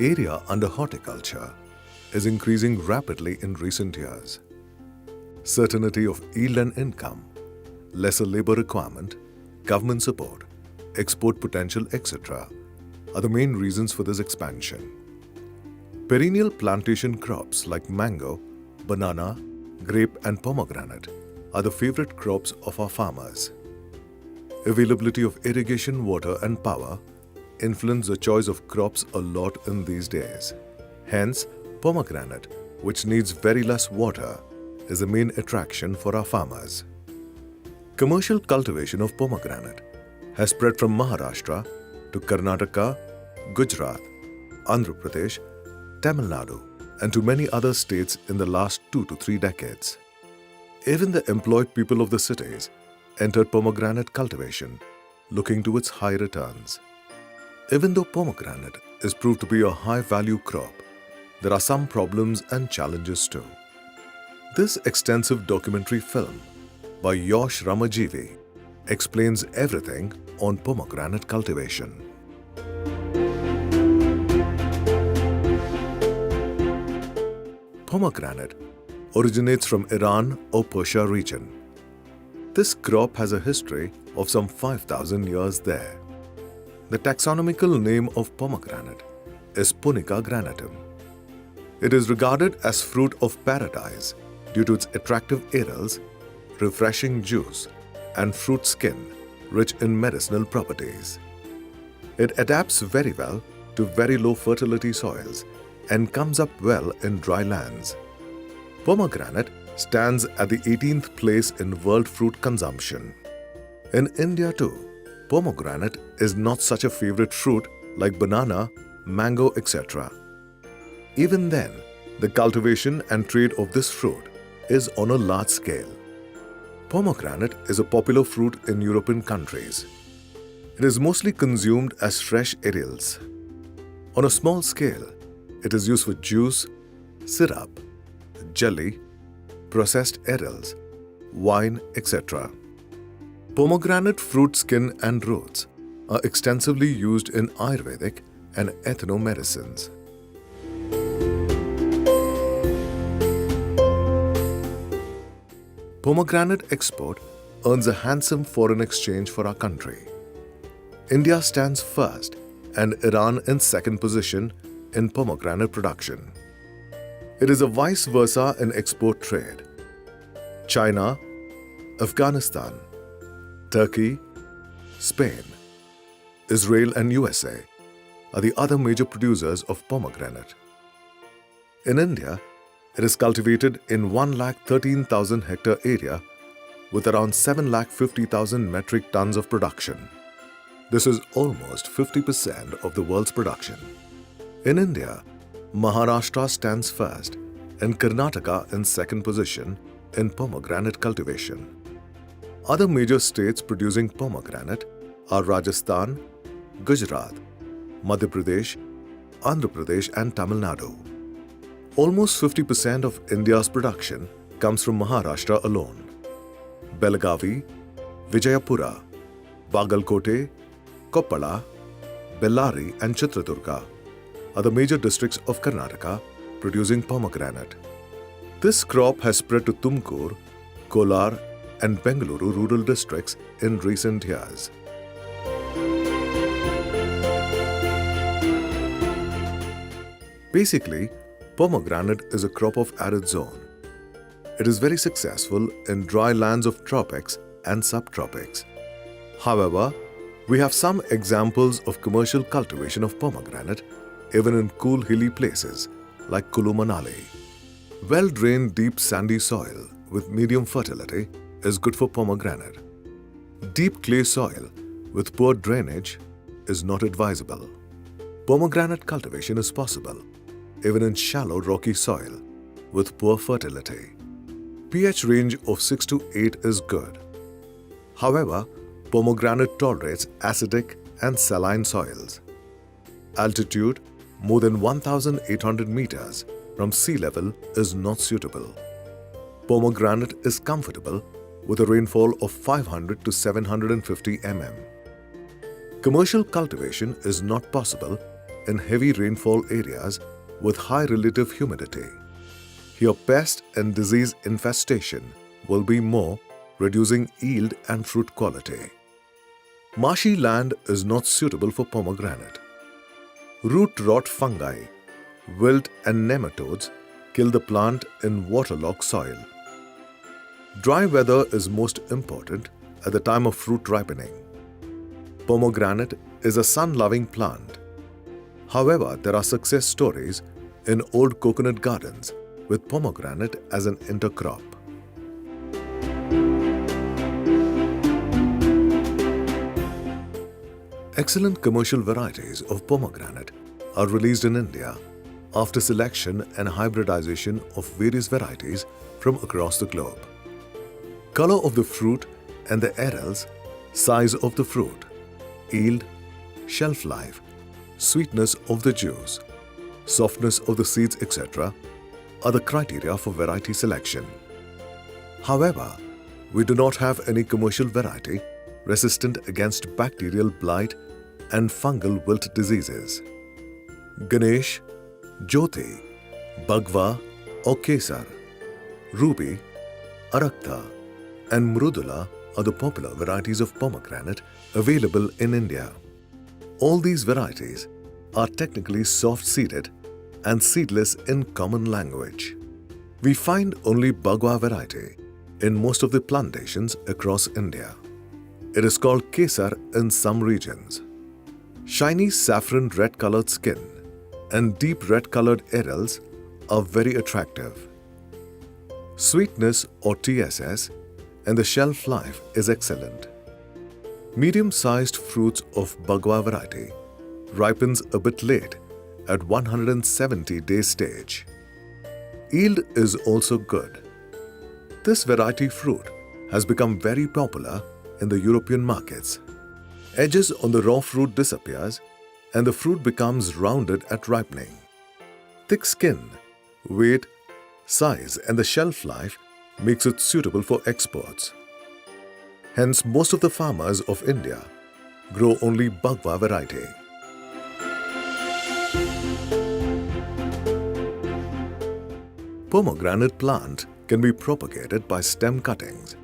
area under horticulture is increasing rapidly in recent years. Certainty of yield and income, lesser labor requirement, government support, export potential, etc. are the main reasons for this expansion. Perennial plantation crops like mango, banana, grape and pomegranate are the favorite crops of our farmers. Availability of irrigation water and power influence the choice of crops a lot in these days. Hence, pomegranate, which needs very less water, is the main attraction for our farmers. Commercial cultivation of pomegranate has spread from Maharashtra to Karnataka, Gujarat, Andhra Pradesh, Tamil Nadu, and to many other states in the last 2 to 3 decades. Even the employed people of the cities entered pomegranate cultivation, looking towards high returns. Even though pomegranate is proved to be a high-value crop, there are some problems and challenges too. This extensive documentary film by Yash Ramajivi explains everything on pomegranate cultivation. Pomegranate originates from Iran or Persia region. This crop has a history of some 5,000 years there. The taxonomical name of pomegranate is Punica granatum. It is regarded as fruit of paradise due to its attractive arils, refreshing juice, and fruit skin rich in medicinal properties. It adapts very well to very low fertility soils and comes up well in dry lands. Pomegranate stands at the 18th place in world fruit consumption. In India too, pomegranate is not such a favorite fruit like banana, mango, etc. Even then, the cultivation and trade of this fruit is on a large scale. Pomegranate is a popular fruit in European countries. It is mostly consumed as fresh arils. On a small scale, it is used for juice, syrup, jelly, processed arils, wine, etc. Pomegranate fruit skin and roots are extensively used in Ayurvedic and ethno-medicines. Pomegranate export earns a handsome foreign exchange for our country. India stands first and Iran in second position in pomegranate production. It is a vice versa in export trade. China, Afghanistan, Turkey, Spain, Israel and USA are the other major producers of pomegranate. In India, it is cultivated in 1,13,000 hectare area with around 7,50,000 metric tons of production. This is almost 50% of the world's production. In India, Maharashtra stands first and Karnataka in second position in pomegranate cultivation. Other major states producing pomegranate are Rajasthan, Gujarat, Madhya Pradesh, Andhra Pradesh and Tamil Nadu. Almost 50% of India's production comes from Maharashtra alone. Belagavi, Vijayapura, Bagalkote, Koppala, Bellary and Chitradurga are the major districts of Karnataka producing pomegranate. This crop has spread to Tumkur, Kolar and Bengaluru rural districts in recent years. Basically, pomegranate is a crop of arid zone. It is very successful in dry lands of tropics and subtropics. However, we have some examples of commercial cultivation of pomegranate even in cool hilly places like Kulu Manali. Well-drained deep sandy soil with medium fertility is good for pomegranate. Deep clay soil with poor drainage is not advisable. Pomegranate cultivation is possible even in shallow rocky soil with poor fertility. pH range of 6 to 8 is good. However, pomegranate tolerates acidic and saline soils. Altitude more than 1,800 meters from sea level is not suitable. Pomegranate is comfortable with a rainfall of 500 to 750 mm. Commercial cultivation is not possible in heavy rainfall areas with high relative humidity. Here, pest and disease infestation will be more, reducing yield and fruit quality. Marshy land is not suitable for pomegranate. Root rot fungi, wilt and nematodes kill the plant in waterlogged soil. Dry weather is most important at the time of fruit ripening. Pomegranate is a sun-loving plant. However, there are success stories in old coconut gardens with pomegranate as an intercrop. Excellent commercial varieties of pomegranate are released in India after selection and hybridization of various varieties from across the globe. Color of the fruit and the arils, size of the fruit, yield, shelf life, sweetness of the juice, softness of the seeds, etc. are the criteria for variety selection. However, we do not have any commercial variety resistant against bacterial blight and fungal wilt diseases. Ganesh, Jyoti, Bhagwa or Kesar, Ruby, Arakta and Mrudula are the popular varieties of pomegranate available in India. All these varieties are technically soft-seeded and seedless in common language. We find only Bhagwa variety in most of the plantations across India. It is called Kesar in some regions. Shiny saffron red-colored skin and deep red-colored arils are very attractive. Sweetness or TSS and the shelf life is excellent. Medium-sized fruits of Bhagwa variety ripens a bit late at 170-day stage. Yield is also good. This variety fruit has become very popular in the European markets. Edges on the raw fruit disappears and the fruit becomes rounded at ripening. Thick skin, weight, size and the shelf life makes it suitable for exports. Hence, most of the farmers of India grow only Bhagwa variety. Pomegranate plant can be propagated by stem cuttings,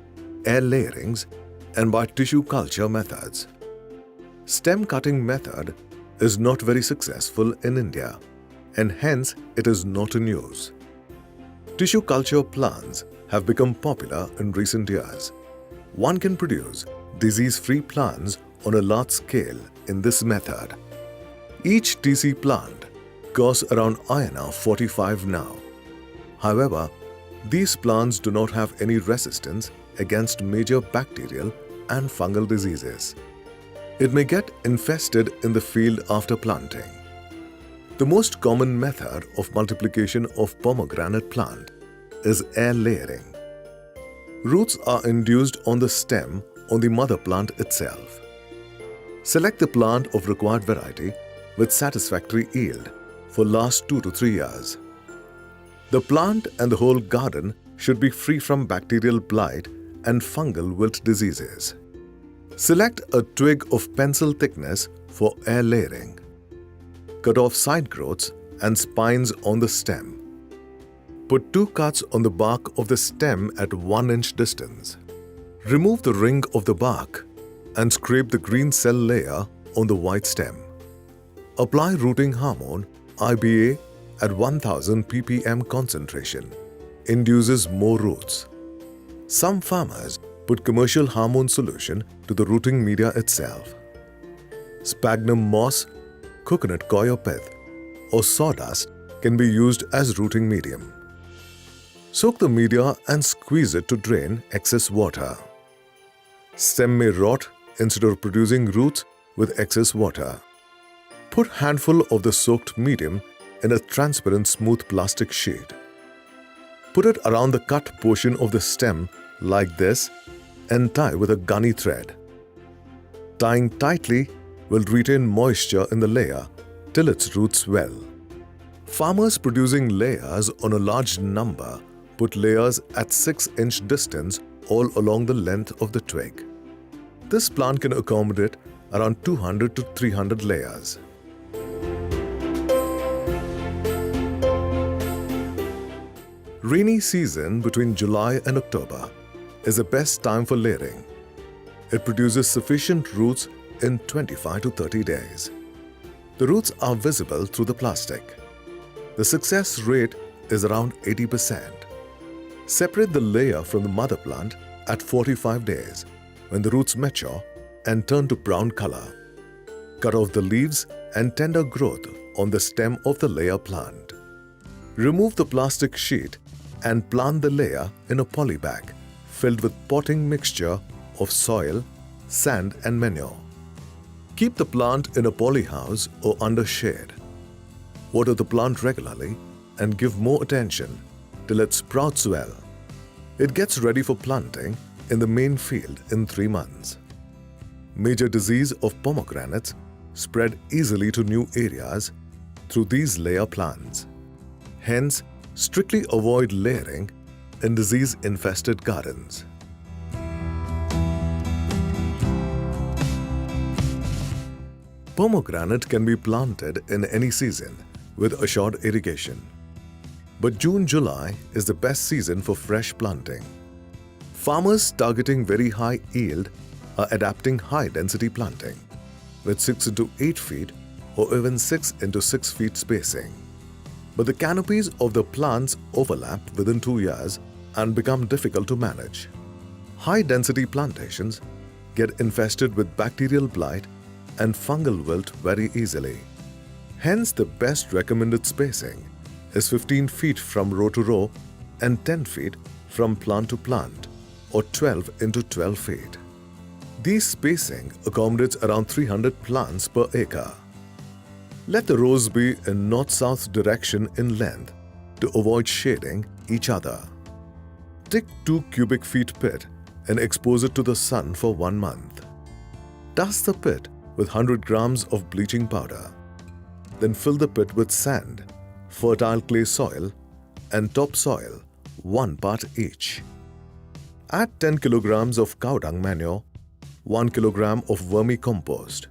air layerings and by tissue culture methods. Stem cutting method is not very successful in India and hence it is not in use. Tissue culture plants have become popular in recent years. One can produce disease-free plants on a large scale in this method. Each TC plant costs around INR 45 now. However, these plants do not have any resistance against major bacterial and fungal diseases. It may get infested in the field after planting. The most common method of multiplication of pomegranate plant is air layering. Roots are induced on the stem on the mother plant itself. Select the plant of required variety with satisfactory yield for last 2 to 3 years. The plant and the whole garden should be free from bacterial blight and fungal wilt diseases. Select a twig of pencil thickness for air layering. Cut off side growths and spines on the stem. Put 2 cuts on the bark of the stem at 1 inch distance. Remove the ring of the bark and scrape the green cell layer on the white stem. Apply rooting hormone IBA at 1000 ppm concentration. Induces more roots. Some farmers put commercial hormone solution to the rooting media itself. Sphagnum moss, coconut coir pith, or sawdust can be used as rooting medium. Soak the media and squeeze it to drain excess water. Stem may rot instead of producing roots with excess water. Put handful of the soaked medium in a transparent smooth plastic sheet. Put it around the cut portion of the stem like this and tie with a gunny thread. Tying tightly will retain moisture in the layer till its roots well. Farmers producing layers on a large number put layers at 6 inch distance all along the length of the twig. This plant can accommodate around 200 to 300 layers. rainy season between July and October is the best time for layering. It produces sufficient roots in 25 to 30 days. The roots are visible through the plastic. The success rate is around 80%. Separate the layer from the mother plant at 45 days when the roots mature and turn to brown color. Cut off the leaves and tender growth on the stem of the layer plant. Remove the plastic sheet and plant the layer in a poly bag filled with potting mixture of soil, sand and manure. Keep the plant in a poly house or under shade. Water the plant regularly and give more attention till it sprouts well. It gets ready for planting in the main field in 3 months. Major disease of pomegranates spread easily to new areas through these layer plants. Hence, strictly avoid layering in disease-infested gardens. Pomegranate can be planted in any season with assured irrigation. But June-July is the best season for fresh planting. Farmers targeting very high yield are adapting high-density planting with 6 into 8 feet or even 6 into 6 feet spacing. But the canopies of the plants overlap within 2 years and become difficult to manage. High-density plantations get infested with bacterial blight and fungal wilt very easily. Hence, the best recommended spacing is 15 feet from row to row and 10 feet from plant to plant, or 12 into 12 feet. These spacing accommodates around 300 plants per acre. Let the rows be in north-south direction in length to avoid shading each other. Dig 2 cubic feet pit and expose it to the sun for 1 month. Dust the pit with 100 grams of bleaching powder. Then fill the pit with sand, fertile clay soil and topsoil, 1 part each. Add 10 kilograms of cow dung manure, 1 kilogram of vermicompost,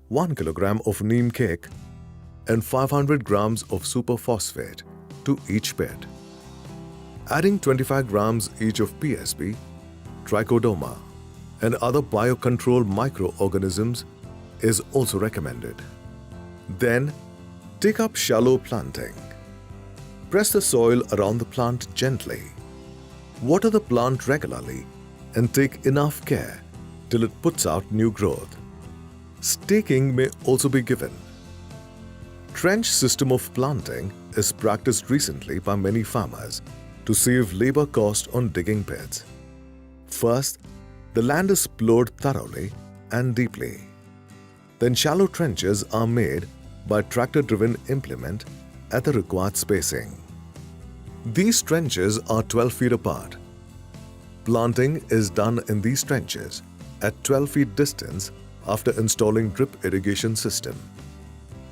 1 kilogram of neem cake and 500 grams of superphosphate to each pit. Adding 25 grams each of PSB, trichoderma and other biocontrol microorganisms is also recommended. Then, take up shallow planting. Press the soil around the plant gently. Water the plant regularly and take enough care till it puts out new growth. Staking may also be given. Trench system of planting is practiced recently by many farmers to save labor cost on digging pits. First, the land is plowed thoroughly and deeply. Then shallow trenches are made by tractor-driven implement at the required spacing. These trenches are 12 feet apart. Planting is done in these trenches at 12 feet distance after installing drip irrigation system.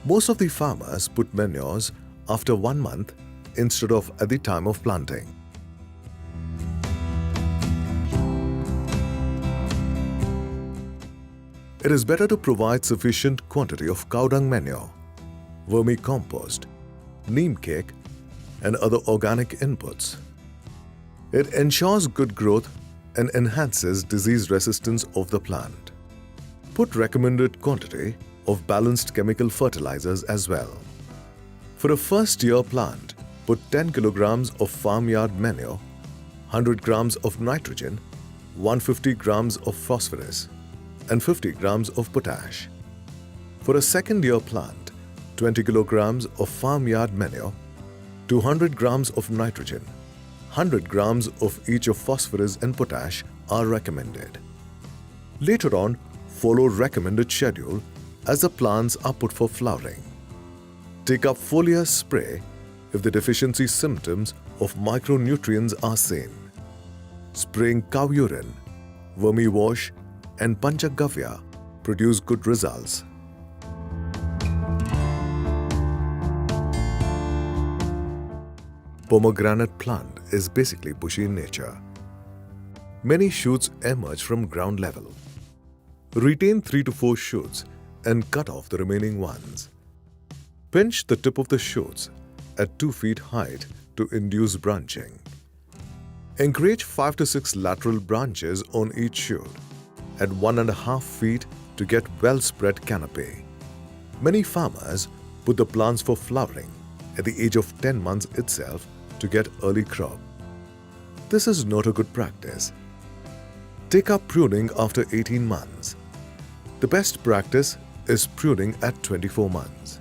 Most of the farmers put manures after 1 month instead of at the time of planting. It is better to provide sufficient quantity of cow dung manure, vermicompost, neem cake and other organic inputs. It ensures good growth and enhances disease resistance of the plant. Put recommended quantity of balanced chemical fertilizers as well. For a first-year plant, put 10 kilograms of farmyard manure, 100 grams of nitrogen, 150 grams of phosphorus, and 50 grams of potash. For a second-year plant, 20 kilograms of farmyard manure, 200 grams of nitrogen, 100 grams of each of phosphorus and potash are recommended. Later on, follow recommended schedule as the plants are put for flowering. Take up foliar spray if the deficiency symptoms of micronutrients are seen. Spraying cow urine, vermi-wash and panchagavya produce good results. Pomegranate plant is basically bushy in nature. Many shoots emerge from ground level. Retain 3 to 4 shoots and cut off the remaining ones. Pinch the tip of the shoots at 2 feet height to induce branching. Encourage 5 to 6 lateral branches on each shoot at 1.5 feet to get well-spread canopy. Many farmers put the plants for flowering at the age of 10 months itself to get early crop. This is not a good practice. Take up pruning after 18 months. The best practice is pruning at 24 months.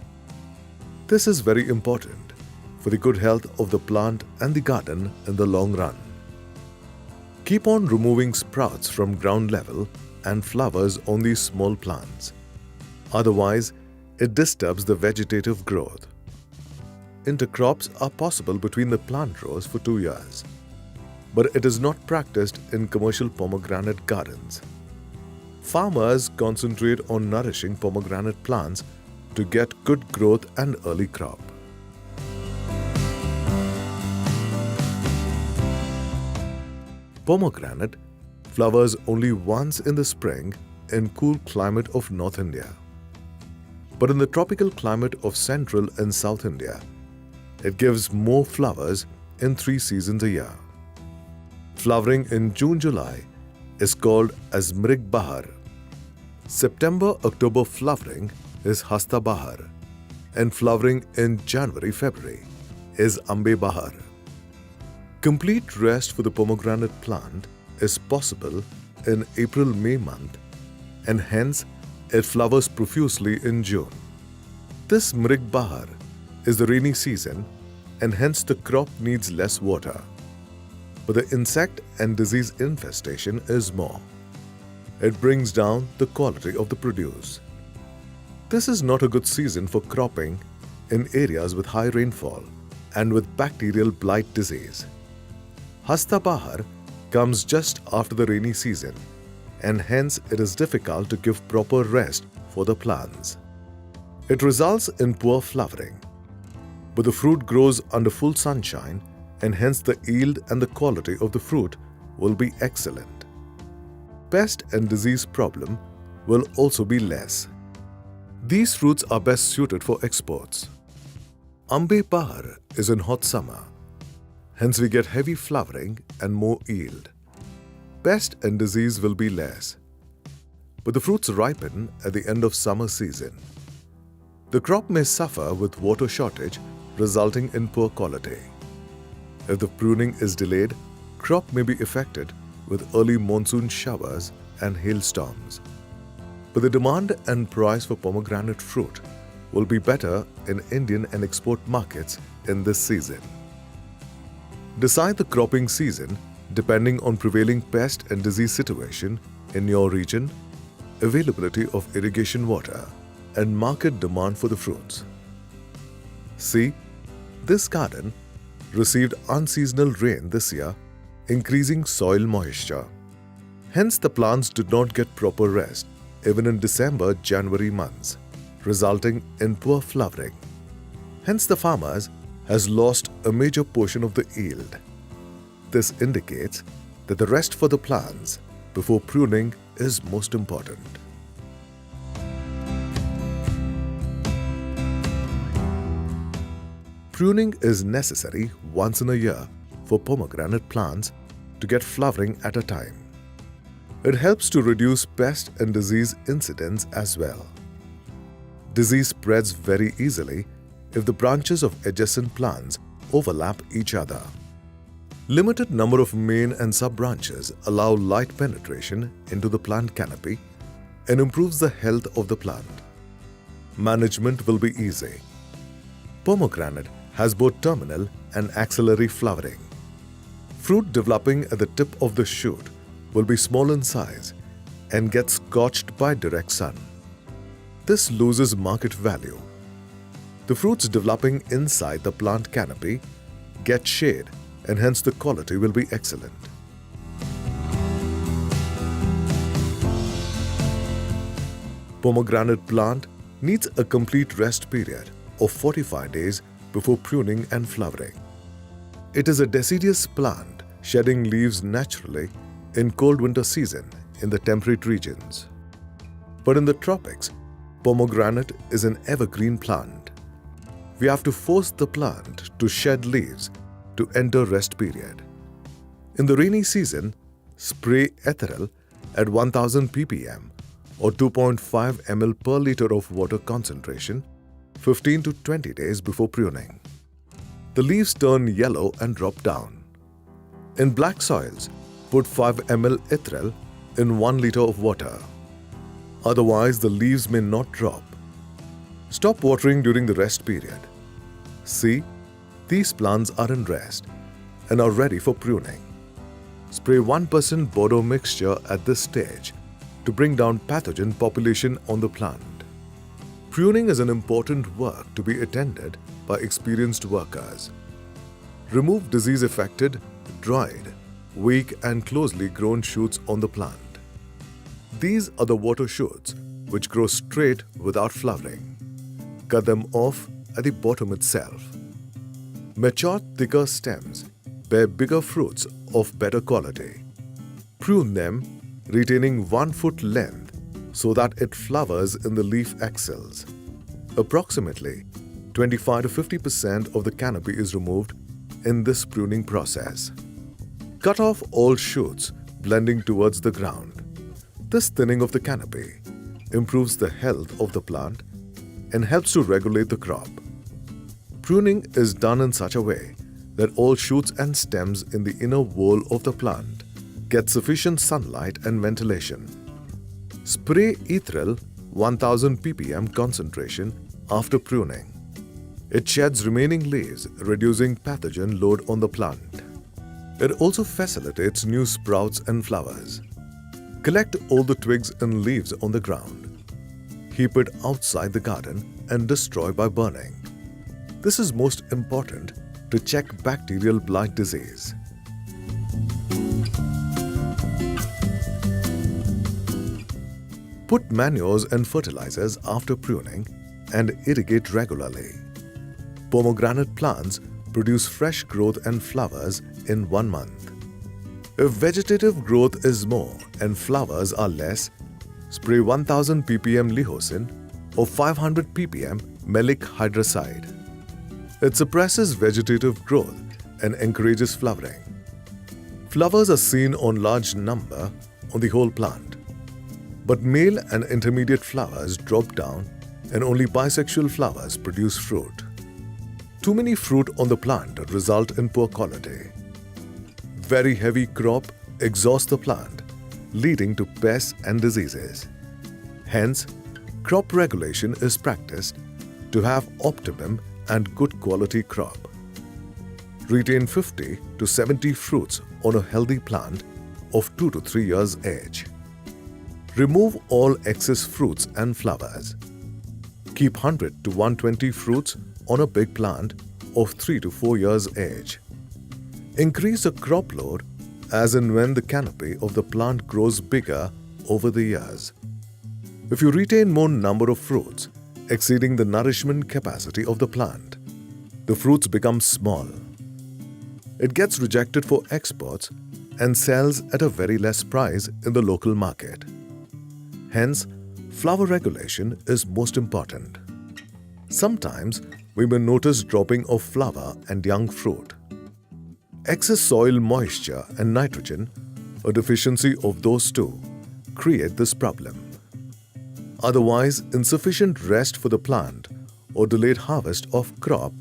This is very important for the good health of the plant and the garden in the long run. Keep on removing sprouts from ground level and flowers on these small plants. Otherwise, it disturbs the vegetative growth. Intercrops are possible between the plant rows for 2 years, but it is not practiced in commercial pomegranate gardens. Farmers concentrate on nourishing pomegranate plants to get good growth and early crop. Pomegranate flowers only once in the spring in cool climate of North India. But in the tropical climate of Central and South India, it gives more flowers in 3 seasons a year. Flowering in June-July is called as Mrig Bahar. September-October flowering is Hasta Bahar, and flowering in January-February is Ambe Bahar. Complete rest for the pomegranate plant is possible in April-May month, and hence it flowers profusely in June. This Mrig Bahar is the rainy season, and hence the crop needs less water. But the insect and disease infestation is more. It brings down the quality of the produce. This is not a good season for cropping in areas with high rainfall and with bacterial blight disease. Hasta Bahar comes just after the rainy season, and hence it is difficult to give proper rest for the plants. It results in poor flowering, but the fruit grows under full sunshine, and hence the yield and the quality of the fruit will be excellent. Pest and disease problem will also be less. These fruits are best suited for exports. Ambe Bahar is in hot summer. Hence we get heavy flowering and more yield. Pest and disease will be less. But the fruits ripen at the end of summer season. The crop may suffer with water shortage, resulting in poor quality. If the pruning is delayed, crop may be affected with early monsoon showers and hailstorms. But the demand and price for pomegranate fruit will be better in Indian and export markets in this season. Decide the cropping season depending on prevailing pest and disease situation in your region, availability of irrigation water, and market demand for the fruits. See, this garden received unseasonal rain this year, increasing soil moisture. Hence, the plants did not get proper rest even in December-January months, resulting in poor flowering. Hence, the farmers has lost a major portion of the yield. This indicates that the rest for the plants before pruning is most important. Pruning is necessary once in a year for pomegranate plants to get flowering at a time. It helps to reduce pest and disease incidence as well. Disease spreads very easily if the branches of adjacent plants overlap each other. Limited number of main and sub-branches allow light penetration into the plant canopy and improves the health of the plant. Management will be easy. Pomegranate has both terminal and axillary flowering. Fruit developing at the tip of the shoot will be small in size and gets scorched by direct sun. This loses market value. The fruits developing inside the plant canopy get shade, and hence the quality will be excellent. Pomegranate plant needs a complete rest period of 45 days before pruning and flowering. It is a deciduous plant shedding leaves naturally in cold winter season in the temperate regions. But in the tropics, pomegranate is an evergreen plant. We have to force the plant to shed leaves to enter rest period. In the rainy season, spray ethyl at 1000 ppm or 2.5 ml per liter of water concentration 15 to 20 days before pruning. The leaves turn yellow and drop down. In black soils, put 5 ml ethyl in 1 liter of water. Otherwise, the leaves may not drop. Stop watering during the rest period. See, these plants are in rest and are ready for pruning. Spray 1% Bordeaux mixture at this stage to bring down pathogen population on the plant. Pruning is an important work to be attended by experienced workers. Remove disease-affected, dried, weak and closely grown shoots on the plant. These are the water shoots which grow straight without flowering. Cut them off at the bottom itself. Mature, thicker stems bear bigger fruits of better quality. Prune them, retaining 1 foot length so that it flowers in the leaf axils. Approximately 25 to 50% of the canopy is removed in this pruning process. Cut off all shoots blending towards the ground. This thinning of the canopy improves the health of the plant and helps to regulate the crop. Pruning is done in such a way that all shoots and stems in the inner wall of the plant get sufficient sunlight and ventilation. Spray ethyl 1000 ppm concentration after pruning. It sheds remaining leaves, reducing pathogen load on the plant. It also facilitates new sprouts and flowers. Collect all the twigs and leaves on the ground. Keep it outside the garden and destroy by burning. This is most important to check bacterial blight disease. Put manures and fertilizers after pruning and irrigate regularly. Pomegranate plants produce fresh growth and flowers in 1 month. If vegetative growth is more and flowers are less, spray 1000 ppm Lihocin or 500 ppm malic hydrocide. It suppresses vegetative growth and encourages flowering. Flowers are seen on large number on the whole plant, but male and intermediate flowers drop down and only bisexual flowers produce fruit. Too many fruit on the plant result in poor quality. Very heavy crop exhausts the plant, leading to pests and diseases. Hence, crop regulation is practiced to have optimum and good quality crop. Retain 50 to 70 fruits on a healthy plant of 2 to 3 years age. Remove all excess fruits and flowers. Keep 100 to 120 fruits on a big plant of 3 to 4 years age. Increase the crop load as and when the canopy of the plant grows bigger over the years. If you retain more number of fruits exceeding the nourishment capacity of the plant, the fruits become small. It gets rejected for exports and sells at a very less price in the local market. Hence, flower regulation is most important. Sometimes we may notice dropping of flower and young fruit. Excess soil moisture and nitrogen, a deficiency of those two, create this problem. Otherwise, insufficient rest for the plant or delayed harvest of crop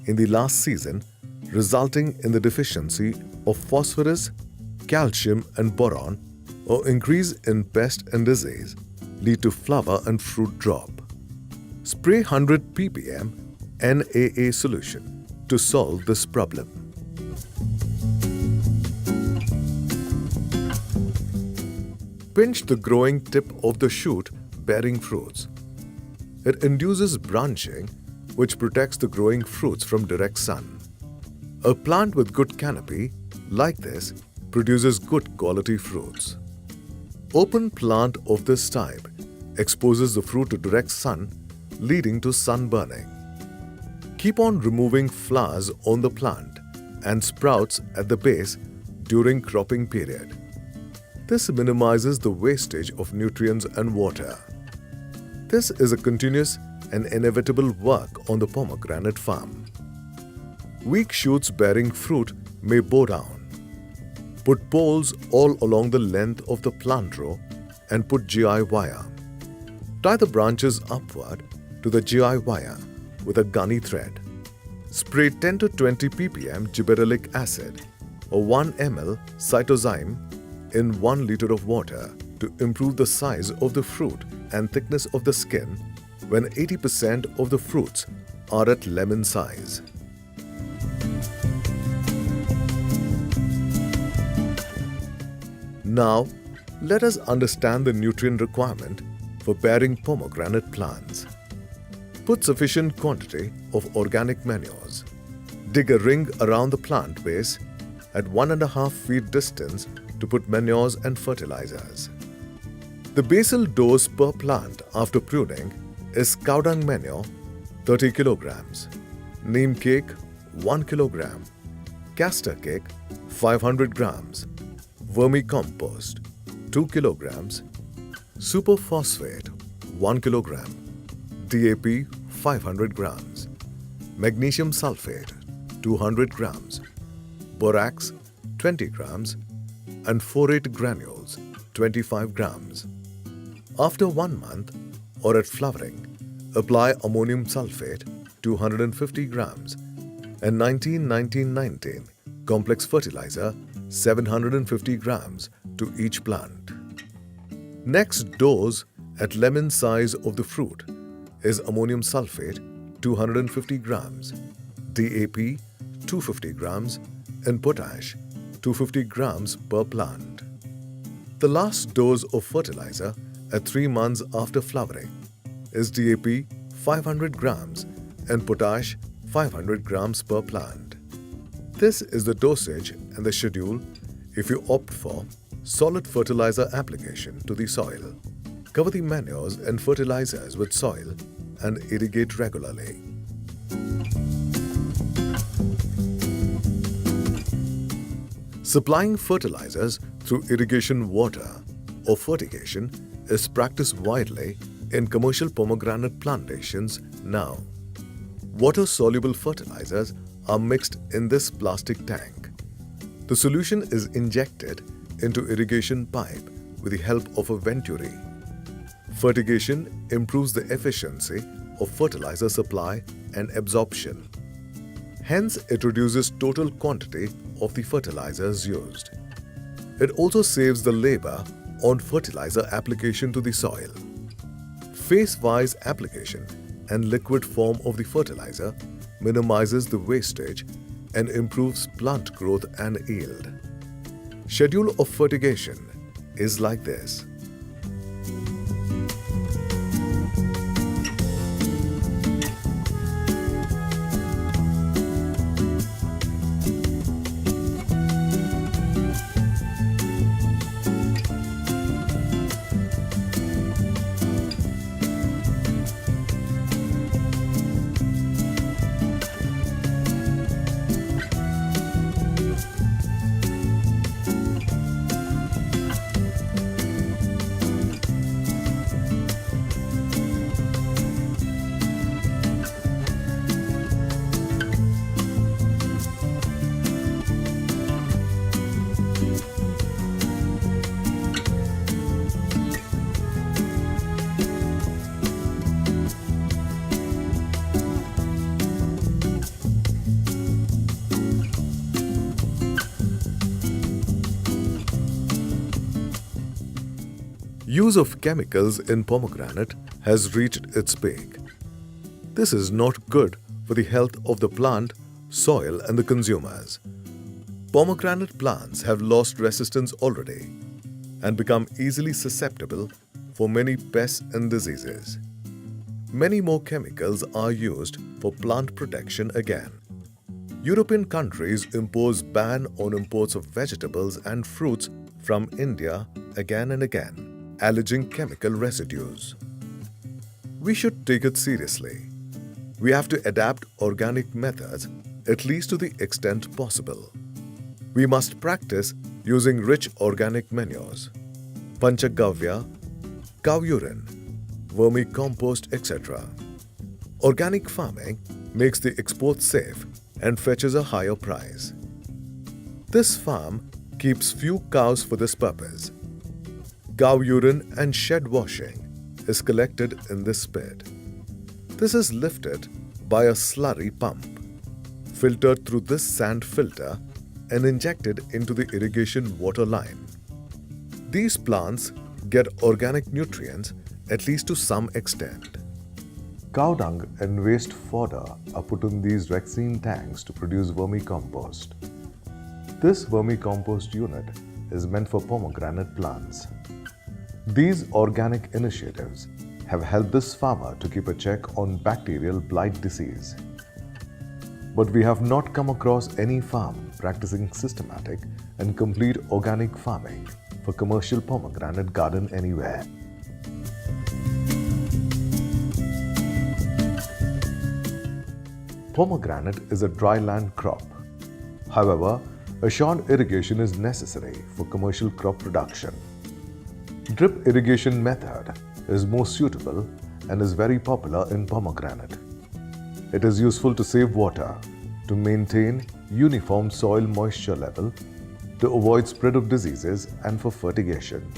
in the last season, resulting in the deficiency of phosphorus, calcium and boron, or increase in pest and disease, lead to flower and fruit drop. Spray 100 ppm NAA solution to solve this problem. Pinch the growing tip of the shoot bearing fruits. It induces branching, which protects the growing fruits from direct sun. A plant with good canopy, like this, produces good quality fruits. Open plant of this type exposes the fruit to direct sun, leading to sunburning. Keep on removing flowers on the plant and sprouts at the base during cropping period. This minimizes the wastage of nutrients and water. This is a continuous and inevitable work on the pomegranate farm. Weak shoots bearing fruit may bow down. Put poles all along the length of the plant row and put GI wire. Tie the branches upward to the GI wire with a gunny thread. Spray 10 to 20 ppm gibberellic acid or 1 ml cytozyme in 1 liter of water to improve the size of the fruit and thickness of the skin when 80% of the fruits are at lemon size. Now, let us understand the nutrient requirement for bearing pomegranate plants. Put sufficient quantity of organic manures. Dig a ring around the plant base at 1.5 feet distance to put manures and fertilizers. The basal dose per plant after pruning is cow dung manure 30 kilograms, neem cake 1 kilogram, castor cake 500 grams, vermicompost 2 kilograms, superphosphate 1 kilogram, DAP 500 grams, magnesium sulfate 200 grams, borax 20 grams, and phorate granules 25 grams. After 1 month or at flowering, apply ammonium sulfate 250 grams and 19-19-19 complex fertilizer 750 grams to each plant. Next dose at lemon size of the fruit is ammonium sulfate 250 grams, DAP 250 grams, and potash 250 grams per plant. The last dose of fertilizer at 3 months after flowering is DAP 500 grams and potash 500 grams per plant. This is the dosage and the schedule if you opt for solid fertilizer application to the soil. Cover the manures and fertilizers with soil and irrigate regularly. Supplying fertilizers through irrigation water or fertigation is practiced widely in commercial pomegranate plantations now. Water-soluble fertilizers are mixed in this plastic tank. The solution is injected into irrigation pipe with the help of a venturi. Fertigation improves the efficiency of fertilizer supply and absorption. Hence, it reduces total quantity of the fertilizers used. It also saves the labor on fertilizer application to the soil. Phase-wise application and liquid form of the fertilizer minimizes the wastage and improves plant growth and yield. Schedule of fertigation is like this. Use of chemicals in pomegranate has reached its peak. This is not good for the health of the plant, soil, and the consumers. Pomegranate plants have lost resistance already and become easily susceptible for many pests and diseases. Many more chemicals are used for plant protection again. European countries impose ban on imports of vegetables and fruits from India again and again, alleging chemical residues. We should take it seriously. We have to adapt organic methods at least to the extent possible. We must practice using rich organic manures, panchagavya, cow urine, vermicompost, etc. Organic farming makes the export safe and fetches a higher price. This farm keeps few cows for this purpose. Cow urine and shed washing is collected in this pit. This is lifted by a slurry pump, filtered through this sand filter and injected into the irrigation water line. These plants get organic nutrients at least to some extent. Cow dung and waste fodder are put in these Rexine tanks to produce vermicompost. This vermicompost unit is meant for pomegranate plants. These organic initiatives have helped this farmer to keep a check on bacterial blight disease. But we have not come across any farm practicing systematic and complete organic farming for commercial pomegranate garden anywhere. Pomegranate is a dry land crop. However, assured irrigation is necessary for commercial crop production. Drip irrigation method is more suitable and is very popular in pomegranate. It is useful to save water, to maintain uniform soil moisture level, to avoid spread of diseases and for fertigation.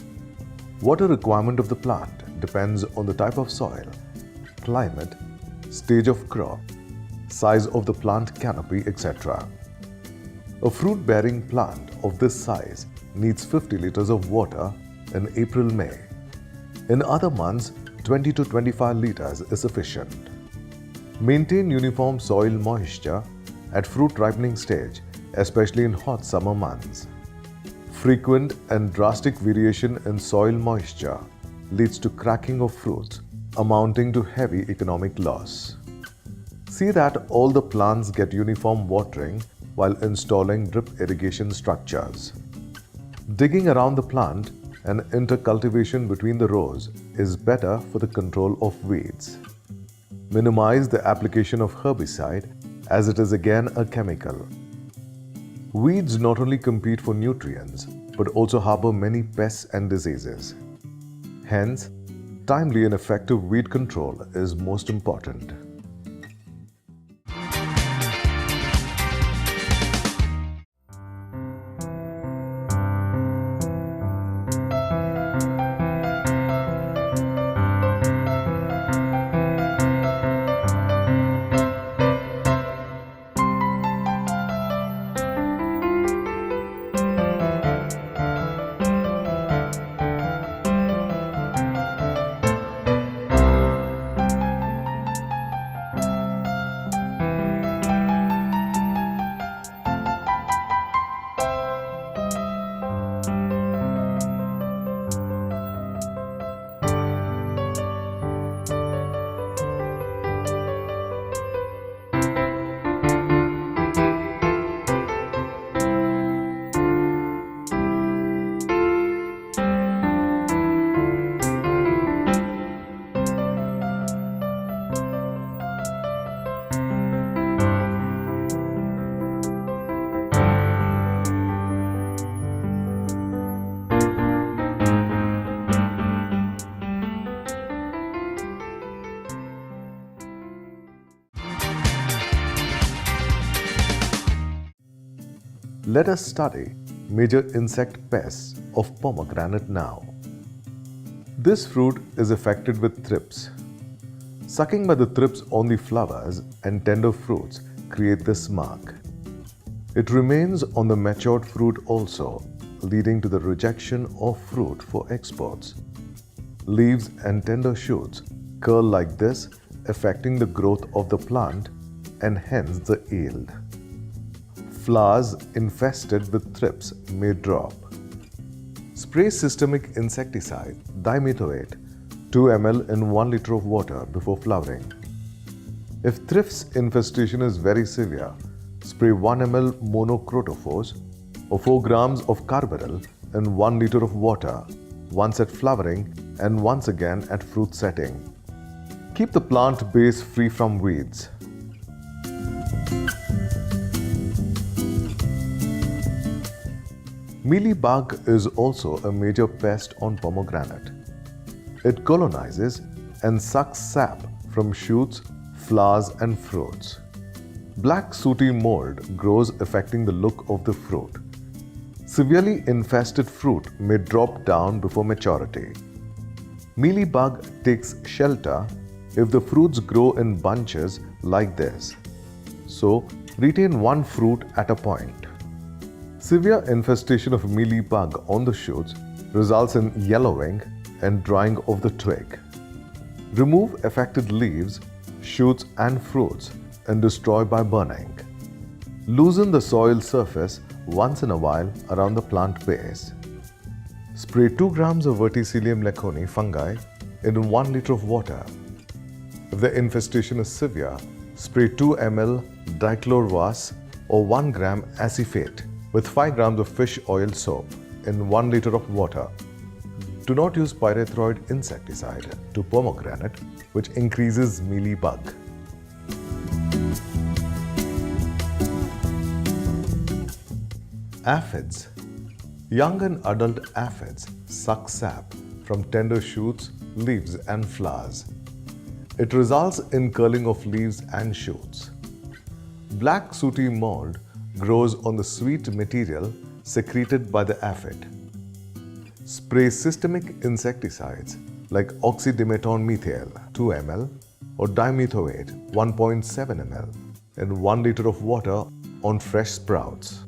Water requirement of the plant depends on the type of soil, climate, stage of crop, size of the plant canopy, etc. A fruit-bearing plant of this size needs 50 liters of water in April-May. In other months, 20 to 25 liters is sufficient. Maintain uniform soil moisture at fruit ripening stage, especially in hot summer months. Frequent and drastic variation in soil moisture leads to cracking of fruits, amounting to heavy economic loss. See that all the plants get uniform watering while installing drip irrigation structures. Digging around the plant and intercultivation between the rows is better for the control of weeds. Minimize the application of herbicide as it is again a chemical. Weeds not only compete for nutrients but also harbor many pests and diseases. Hence, timely and effective weed control is most important. Let us study major insect pests of pomegranate now. This fruit is affected with thrips. Sucking by the thrips on the flowers and tender fruits create this mark. It remains on the matured fruit also, leading to the rejection of fruit for exports. Leaves and tender shoots curl like this, affecting the growth of the plant and hence the yield. Flowers infested with thrips may drop. Spray systemic insecticide dimethoate 2 ml in 1 liter of water before flowering. If thrips infestation is very severe, spray 1 ml monocrotophos or 4 grams of carbaryl in 1 liter of water, once at flowering and once again at fruit setting. Keep the plant base free from weeds. Mealybug is also a major pest on pomegranate. It colonizes and sucks sap from shoots, flowers and fruits. Black sooty mold grows affecting the look of the fruit. Severely infested fruit may drop down before maturity. Mealybug takes shelter if the fruits grow in bunches like this. So, retain one fruit at a point. Severe infestation of mealybug on the shoots results in yellowing and drying of the twig. Remove affected leaves, shoots and fruits and destroy by burning. Loosen the soil surface once in a while around the plant base. Spray 2 grams of Verticillium laconi fungi in 1 liter of water. If the infestation is severe, spray 2 ml dichlorvas or 1 gram acephate with 5 grams of fish oil soap in 1 liter of water. Do not use pyrethroid insecticide to pomegranate, which increases mealybug. Aphids. Young and adult aphids suck sap from tender shoots, leaves and flowers. It results in curling of leaves and shoots. Black sooty mold grows on the sweet material secreted by the aphid. Spray systemic insecticides like oxydimeton methyl 2 ml or dimethoate 1.7 ml in 1 liter of water on fresh sprouts.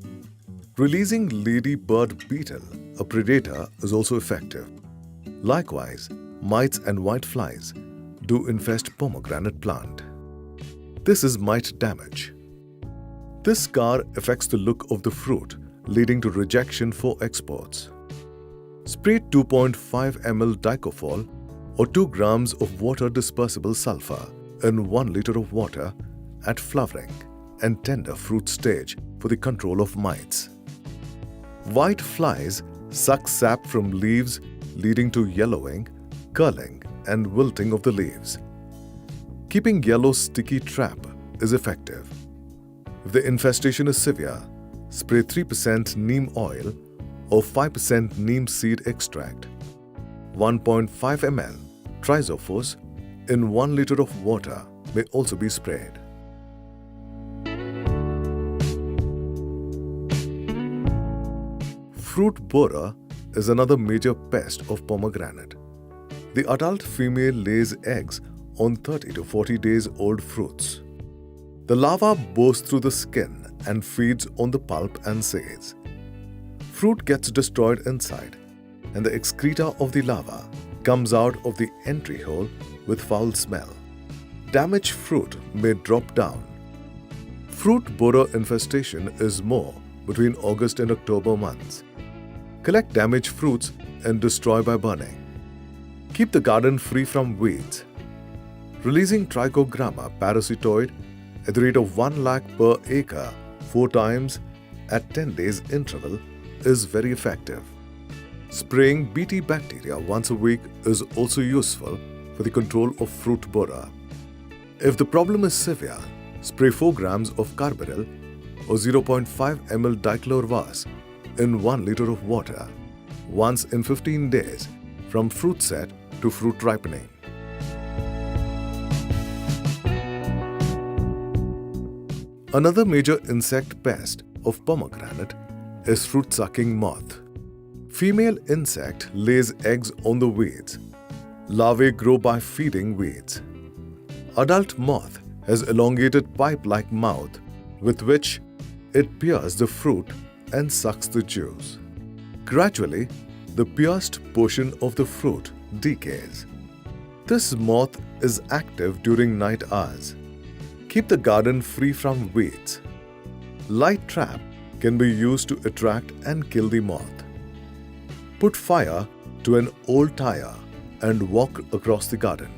Releasing ladybird beetle, a predator, is also effective. Likewise, mites and whiteflies do infest pomegranate plant. This is mite damage. This scar affects the look of the fruit, leading to rejection for exports. Spray 2.5 ml dicophol or 2 grams of water dispersible sulfur in 1 liter of water at flowering and tender fruit stage for the control of mites. White flies suck sap from leaves, leading to yellowing, curling and wilting of the leaves. Keeping yellow sticky trap is effective. If the infestation is severe, spray 3% neem oil or 5% neem seed extract, 1.5 ml trizophos in 1 liter of water may also be sprayed. Fruit borer is another major pest of pomegranate. The adult female lays eggs on 30 to 40 days old fruits. The larva bores through the skin and feeds on the pulp and seeds. Fruit gets destroyed inside, and the excreta of the larva comes out of the entry hole with foul smell. Damaged fruit may drop down. Fruit borer infestation is more between August and October months. Collect damaged fruits and destroy by burning. Keep the garden free from weeds. Releasing Trichogramma parasitoid at the rate of 1 lakh per acre 4 times at 10 days interval is very effective. Spraying Bt bacteria once a week is also useful for the control of fruit borer. If the problem is severe, spray 4 grams of carbaryl or 0.5 ml dichlorvas in 1 liter of water once in 15 days from fruit set to fruit ripening. Another major insect pest of pomegranate is fruit-sucking moth. Female insect lays eggs on the weeds. Larvae grow by feeding weeds. Adult moth has elongated pipe-like mouth with which it peers the fruit and sucks the juice. Gradually, the pierced portion of the fruit decays. This moth is active during night hours. Keep the garden free from weeds. Light trap can be used to attract and kill the moth. Put fire to an old tire and walk across the garden.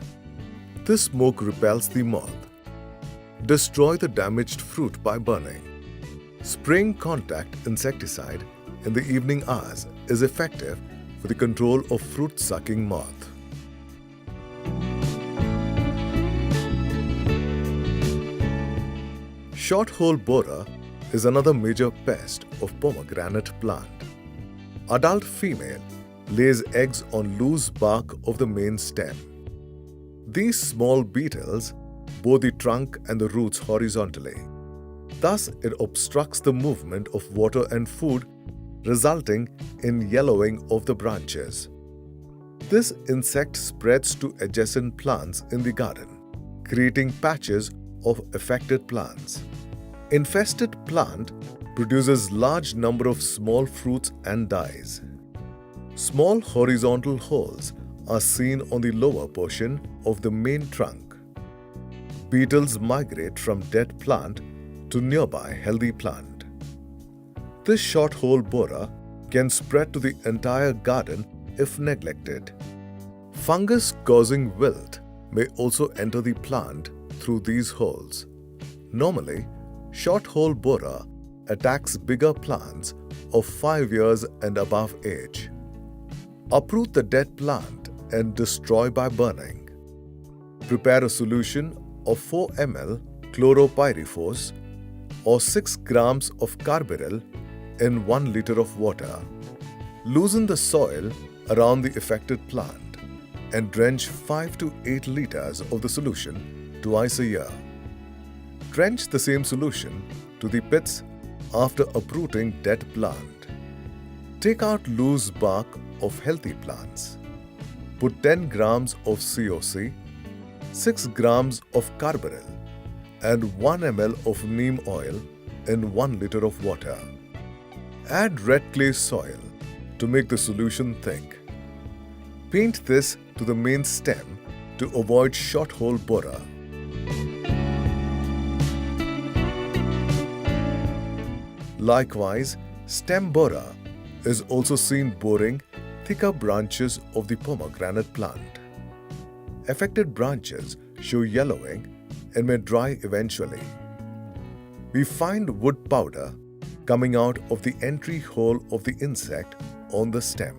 This smoke repels the moth. Destroy the damaged fruit by burning. Spraying contact insecticide in the evening hours is effective for the control of fruit-sucking moth. Short-hole borer is another major pest of pomegranate plant. Adult female lays eggs on loose bark of the main stem. These small beetles bore the trunk and the roots horizontally. Thus, it obstructs the movement of water and food, resulting in yellowing of the branches. This insect spreads to adjacent plants in the garden, creating patches of affected plants. Infested plant produces large number of small fruits and dies. Small horizontal holes are seen on the lower portion of the main trunk. Beetles migrate from dead plant to nearby healthy plant. This short hole borer can spread to the entire garden if neglected. Fungus causing wilt may also enter the plant through these holes. Normally, short hole borer attacks bigger plants of 5 years and above age. Uproot the dead plant and destroy by burning. Prepare a solution of 4 ml chloropyrifos or 6 grams of carbaryl in 1 liter of water. Loosen the soil around the affected plant and drench 5 to 8 liters of the solution twice a year. Drench the same solution to the pits after uprooting dead plant. Take out loose bark of healthy plants. Put 10 grams of COC, 6 grams of carbaryl and 1 ml of neem oil in 1 liter of water. Add red clay soil to make the solution thick. Paint this to the main stem to avoid short hole borer. Likewise, stem borer is also seen boring thicker branches of the pomegranate plant. Affected branches show yellowing and may dry eventually. We find wood powder coming out of the entry hole of the insect on the stem.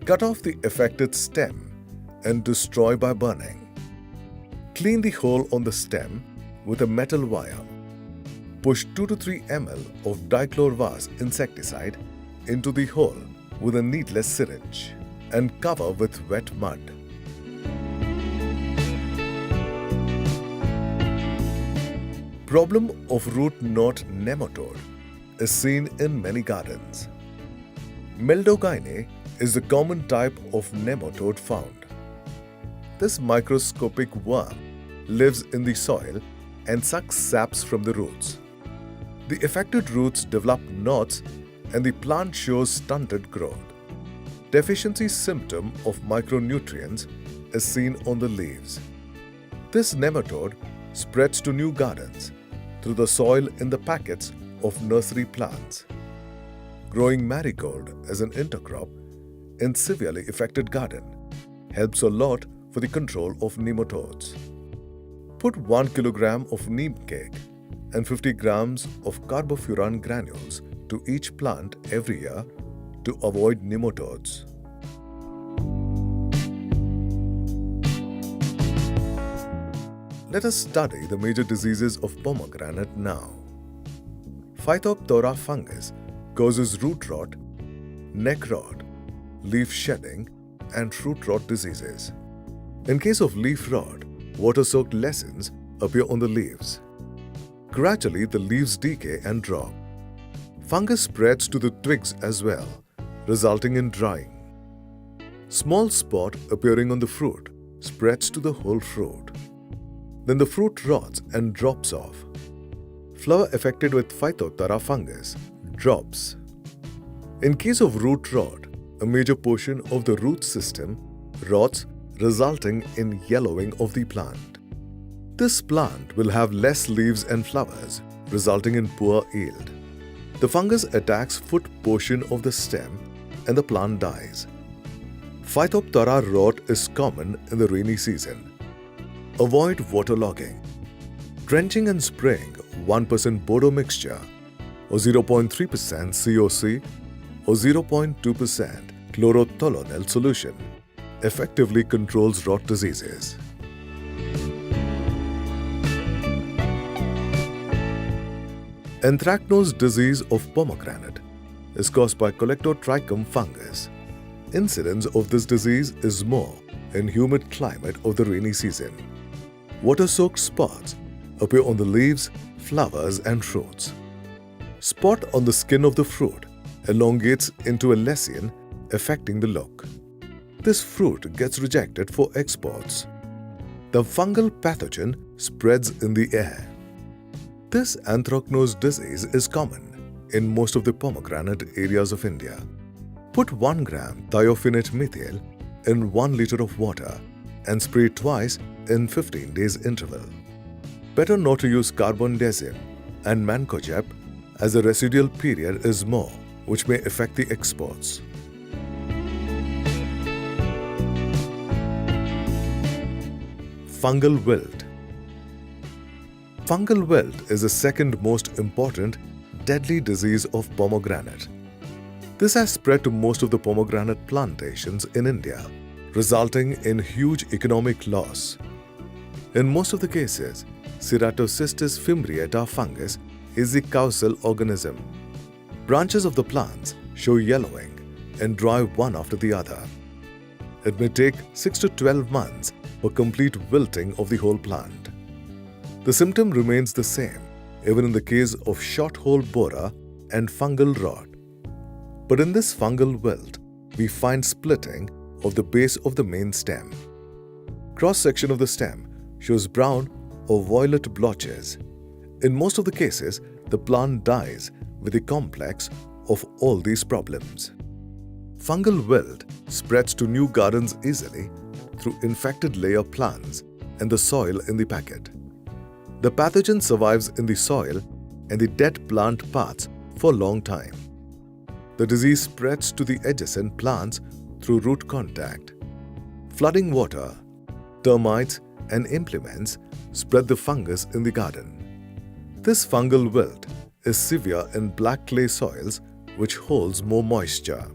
Cut off the affected stem and destroy by burning. Clean the hole on the stem with a metal wire. Push 2 to 3 ml of dichlorvas insecticide into the hole with a needless syringe and cover with wet mud. Problem of root knot nematode is seen in many gardens. Meldogyne is the common type of nematode found. This microscopic worm lives in the soil and sucks saps from the roots. The affected roots develop knots and the plant shows stunted growth. Deficiency symptom of micronutrients is seen on the leaves. This nematode spreads to new gardens through the soil in the packets of nursery plants. Growing marigold as an intercrop in severely affected garden helps a lot for the control of nematodes. Put 1 kilogram of neem cake and 50 grams of carbofuran granules to each plant every year to avoid nematodes. Let us study the major diseases of pomegranate now. Phytophthora fungus causes root rot, neck rot, leaf shedding, and fruit rot diseases. In case of leaf rot, water-soaked lessons appear on the leaves. Gradually, the leaves decay and drop. Fungus spreads to the twigs as well, resulting in drying. Small spot appearing on the fruit spreads to the whole fruit. Then the fruit rots and drops off. Flower affected with Phytophthora fungus drops. In case of root rot, a major portion of the root system rots, resulting in yellowing of the plant. This plant will have less leaves and flowers, resulting in poor yield. The fungus attacks foot portion of the stem and the plant dies. Phytophthora rot is common in the rainy season. Avoid waterlogging. Drenching and spraying 1% Bodo mixture or 0.3% COC or 0.2% chlorothalonil solution effectively controls rot diseases. Anthracnose disease of pomegranate is caused by Colletotrichum fungus. Incidence of this disease is more in humid climate of the rainy season. Water-soaked spots appear on the leaves, flowers and fruits. Spot on the skin of the fruit elongates into a lesion, affecting the look. This fruit gets rejected for exports. The fungal pathogen spreads in the air. This anthracnose disease is common in most of the pomegranate areas of India. Put 1 gram thiophenate methyl in 1 liter of water and spray twice in 15 days interval. Better not to use carbendazim and mancozeb as the residual period is more, which may affect the exports. Fungal wilt. Fungal wilt is the second most important deadly disease of pomegranate. This has spread to most of the pomegranate plantations in India, resulting in huge economic loss. In most of the cases, Ceratocystis fimbriata fungus is the causal organism. Branches of the plants show yellowing and dry one after the other. It may take 6 to 12 months for complete wilting of the whole plant. The symptom remains the same even in the case of short-hole borer and fungal rot. But in this fungal wilt, we find splitting of the base of the main stem. Cross-section of the stem shows brown or violet blotches. In most of the cases, the plant dies with a complex of all these problems. Fungal wilt spreads to new gardens easily through infected layer plants and the soil in the packet. The pathogen survives in the soil and the dead plant parts for a long time. The disease spreads to the adjacent plants through root contact. Flooding water, termites and implements spread the fungus in the garden. This fungal wilt is severe in black clay soils which holds more moisture.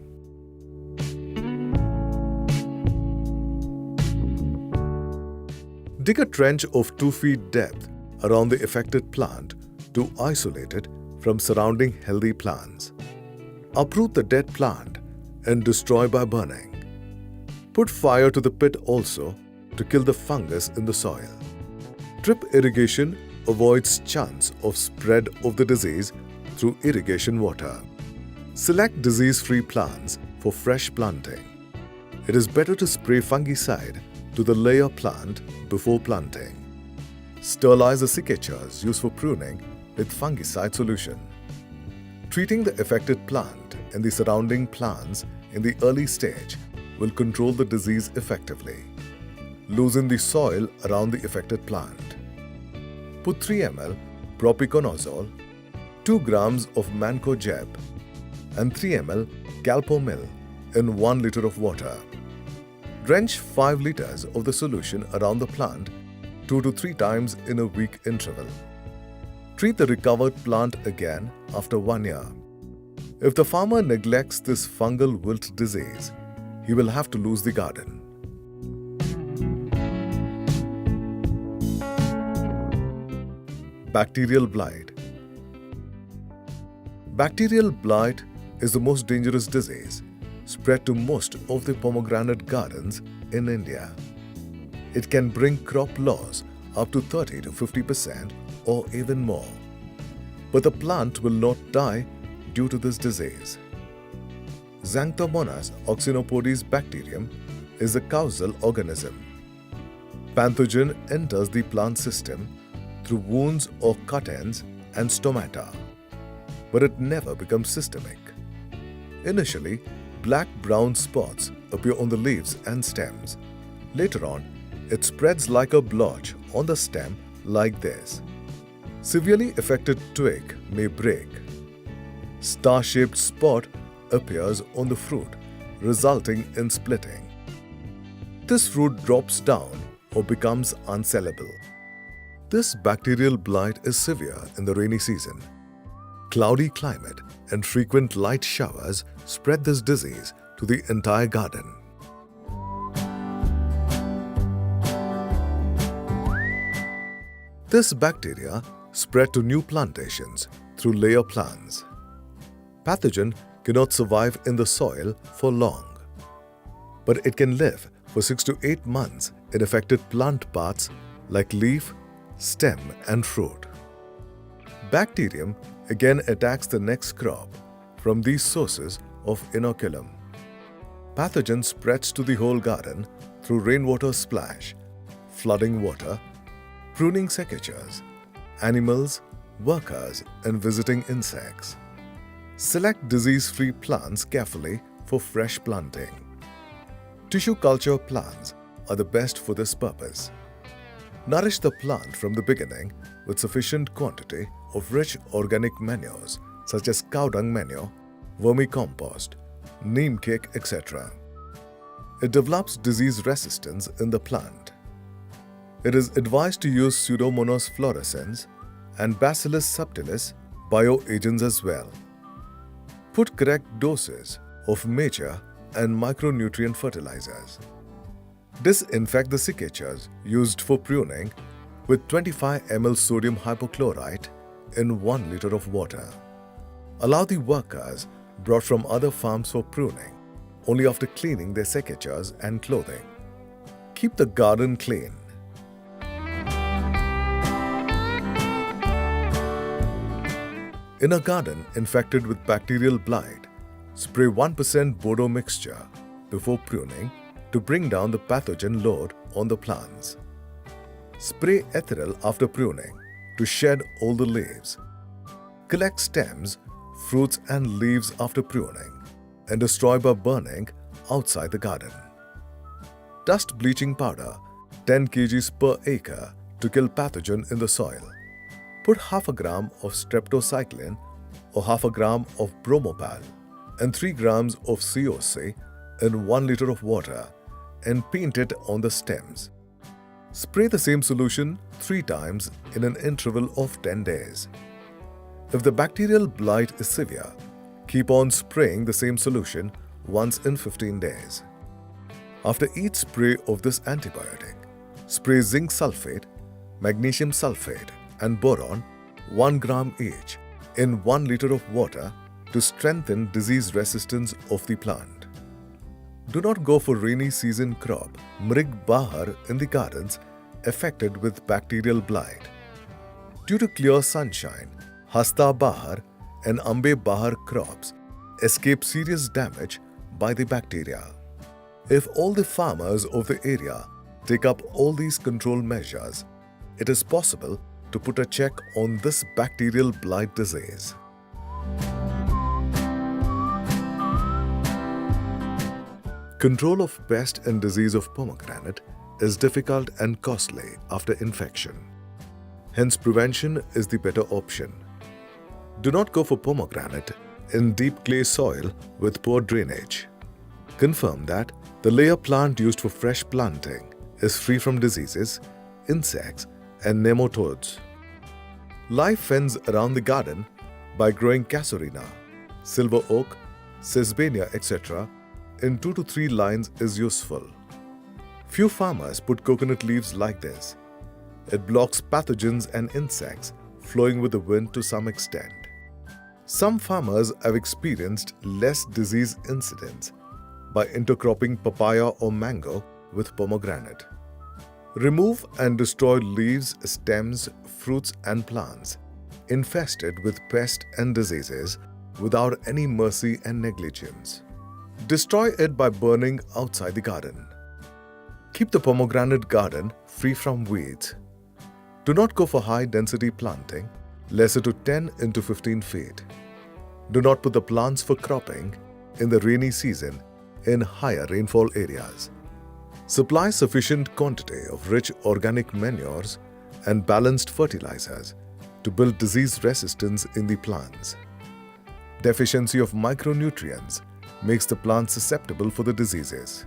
Dig a trench of 2 feet depth around the affected plant to isolate it from surrounding healthy plants. Uproot the dead plant and destroy by burning. Put fire to the pit also to kill the fungus in the soil. Drip irrigation avoids chance of spread of the disease through irrigation water. Select disease-free plants for fresh planting. It is better to spray fungicide to the layer plant before planting. Sterilize the cicatures used for pruning with fungicide solution. Treating the affected plant and the surrounding plants in the early stage will control the disease effectively. Loosen the soil around the affected plant. Put 3 ml propiconazole, 2 grams of mancozeb and 3 ml calpomil in 1 liter of water. Drench 5 liters of the solution around the plant 2 to 3 times in a week interval. Treat the recovered plant again after 1 year. If the farmer neglects this fungal wilt disease, he will have to lose the garden. Bacterial blight. Bacterial blight is the most dangerous disease spread to most of the pomegranate gardens in India. It can bring crop loss up to 30 to 50% or even more. But the plant will not die due to this disease. Xanthomonas oxynopodes bacterium is a causal organism. Pathogen enters the plant system through wounds or cut-ends and stomata, but it never becomes systemic. Initially, black-brown spots appear on the leaves and stems. Later on, it spreads like a blotch on the stem like this. Severely affected twig may break. Star-shaped spot appears on the fruit, resulting in splitting. This fruit drops down or becomes unsellable. This bacterial blight is severe in the rainy season. Cloudy climate and frequent light showers spread this disease to the entire garden. This bacteria spread to new plantations through layer plants. Pathogen cannot survive in the soil for long, but it can live for 6 to 8 months in affected plant parts like leaf, stem and fruit. Bacterium again attacks the next crop from these sources of inoculum. Pathogen spreads to the whole garden through rainwater splash, flooding water, pruning secateurs, animals, workers, and visiting insects. Select disease-free plants carefully for fresh planting. Tissue culture plants are the best for this purpose. Nourish the plant from the beginning with sufficient quantity of rich organic manures such as cow dung manure, vermicompost, neem cake, etc. It develops disease resistance in the plant. It is advised to use Pseudomonas fluorescens and Bacillus subtilis bioagents as well. Put correct doses of major and micronutrient fertilizers. Disinfect the secateurs used for pruning with 25 ml sodium hypochlorite in 1 liter of water. Allow the workers brought from other farms for pruning only after cleaning their secateurs and clothing. Keep the garden clean. In a garden infected with bacterial blight, spray 1% Bordeaux mixture before pruning to bring down the pathogen load on the plants. Spray ethyl after pruning to shed all the leaves. Collect stems, fruits and leaves after pruning and destroy by burning outside the garden. Dust bleaching powder 10 kg per acre to kill pathogen in the soil. Put half a gram of streptocycline or half a gram of bromopal and 3 grams of COC in 1 liter of water and paint it on the stems. Spray the same solution 3 times in an interval of 10 days. If the bacterial blight is severe, keep on spraying the same solution once in 15 days. After each spray of this antibiotic, spray zinc sulfate, magnesium sulfate and boron 1 gram each in 1 liter of water to strengthen disease resistance of the plant. Do not go for rainy season crop Mrig Bahar in the gardens affected with bacterial blight. Due to clear sunshine, Hasta Bahar and Ambe Bahar crops escape serious damage by the bacteria. If all the farmers of the area take up all these control measures, it is possible to put a check on this bacterial blight disease. Control of pest and disease of pomegranate is difficult and costly after infection. Hence, prevention is the better option. Do not go for pomegranate in deep clay soil with poor drainage. Confirm that the layer plant used for fresh planting is free from diseases, insects, and nematodes. Lie fence around the garden by growing casuarina, silver oak, sesbania, etc. in 2 to 3 lines is useful. Few farmers put coconut leaves like this. It blocks pathogens and insects flowing with the wind to some extent. Some farmers have experienced less disease incidents by intercropping papaya or mango with pomegranate. Remove and destroy leaves, stems, fruits and plants infested with pests and diseases without any mercy and negligence. Destroy it by burning outside the garden. Keep the pomegranate garden free from weeds. Do not go for high-density planting, lesser to 10 into 15 feet. Do not put the plants for cropping in the rainy season in higher rainfall areas. Supply sufficient quantity of rich organic manures and balanced fertilizers to build disease resistance in the plants. Deficiency of micronutrients makes the plant susceptible for the diseases.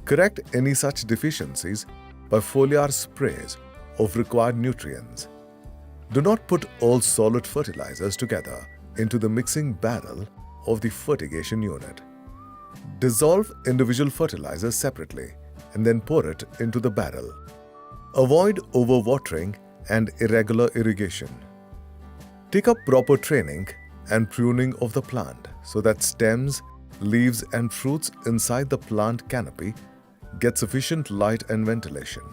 Correct any such deficiencies by foliar sprays of required nutrients. Do not put all solid fertilizers together into the mixing barrel of the fertigation unit. Dissolve individual fertilizers separately and then pour it into the barrel. Avoid overwatering and irregular irrigation. Take up proper training and pruning of the plant so that stems, leaves and fruits inside the plant canopy get sufficient light and ventilation.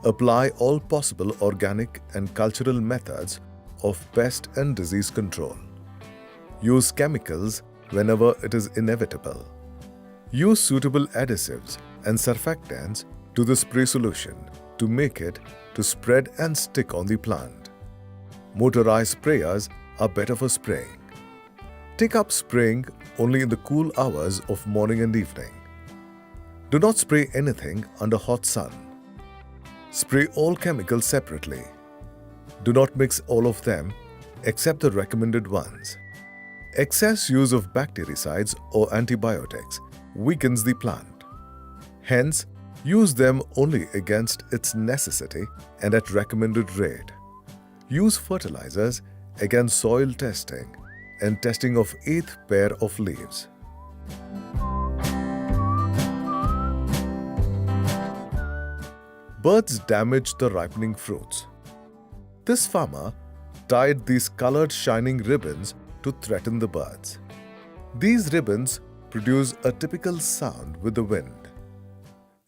Apply all possible organic and cultural methods of pest and disease control. Use chemicals whenever it is inevitable. Use suitable adhesives and surfactants to the spray solution to make it to spread and stick on the plant. Motorized sprayers are better for spraying. Take up spraying only in the cool hours of morning and evening. Do not spray anything under hot sun. Spray all chemicals separately. Do not mix all of them except the recommended ones. Excess use of bactericides or antibiotics weakens the plant. Hence, use them only against its necessity and at recommended rate. Use fertilizers against soil testing and testing of 8th pair of leaves. Birds damage the ripening fruits. This farmer tied these colored shining ribbons to threaten the birds. These ribbons produce a typical sound with the wind.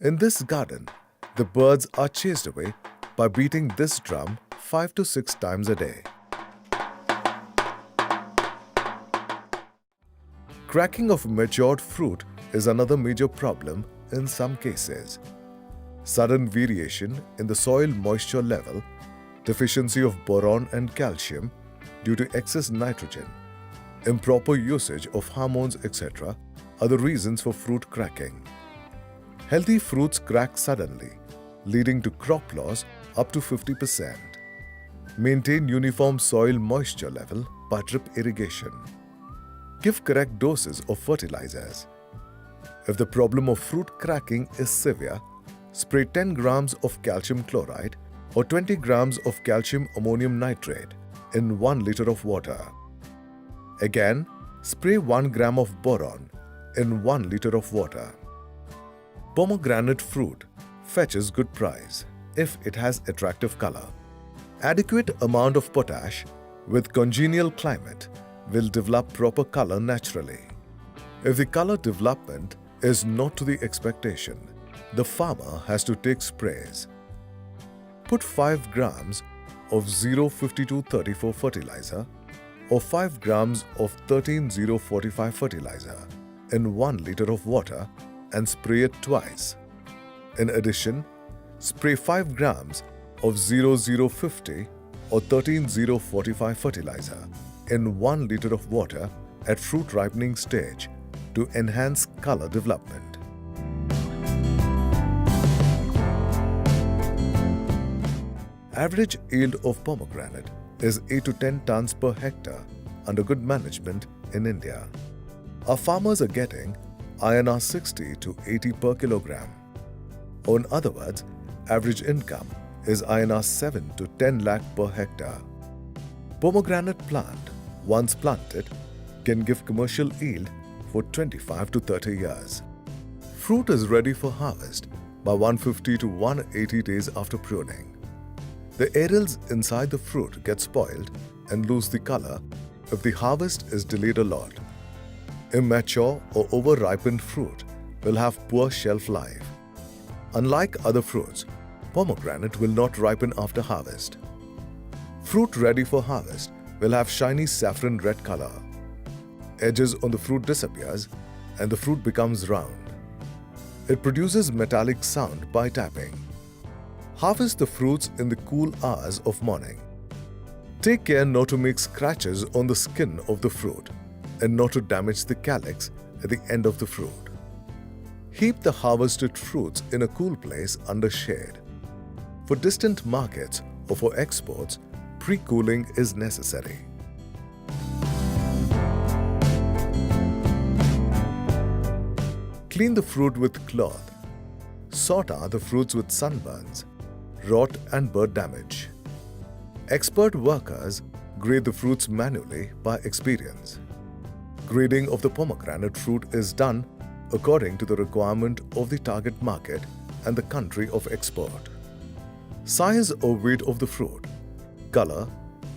In this garden, the birds are chased away by beating this drum 5 to 6 times a day. Cracking of matured fruit is another major problem in some cases. Sudden variation in the soil moisture level, deficiency of boron and calcium due to excess nitrogen, improper usage of hormones, etc. are the reasons for fruit cracking. Healthy fruits crack suddenly, leading to crop loss up to 50%. Maintain uniform soil moisture level by drip irrigation. Give correct doses of fertilizers. If the problem of fruit cracking is severe, spray 10 grams of calcium chloride or 20 grams of calcium ammonium nitrate in 1 liter of water. Again, spray 1 gram of boron in 1 liter of water. Pomegranate fruit fetches good price if it has attractive color. Adequate amount of potash with congenial climate will develop proper color naturally. If the color development is not to the expectation, the farmer has to take sprays. Put 5 grams of 05234 fertilizer or 5 grams of 13045 fertilizer in 1 liter of water and spray it twice. In addition, spray 5 grams of 0050 or 13045 fertilizer in 1 liter of water at fruit ripening stage to enhance color development. Average yield of pomegranate is 8 to 10 tons per hectare under good management in India. Our farmers are getting INR 60 to 80 per kilogram. Or in other words, average income is INR 7 to 10 lakh per hectare. Pomegranate plant, once planted, can give commercial yield for 25 to 30 years. Fruit is ready for harvest by 150 to 180 days after pruning. The aerials inside the fruit get spoiled and lose the color if the harvest is delayed a lot. Immature or over-ripened fruit will have poor shelf life. Unlike other fruits, pomegranate will not ripen after harvest. Fruit ready for harvest will have shiny saffron red color. Edges on the fruit disappears and the fruit becomes round. It produces metallic sound by tapping. Harvest the fruits in the cool hours of morning. Take care not to make scratches on the skin of the fruit and not to damage the calyx at the end of the fruit. Heap the harvested fruits in a cool place under shade. For distant markets or for exports, pre-cooling is necessary. Clean the fruit with cloth. Sort out the fruits with sunburns, rot and bird damage. Expert workers grade the fruits manually by experience. Grading of the pomegranate fruit is done according to the requirement of the target market and the country of export. Size or weight of the fruit, color,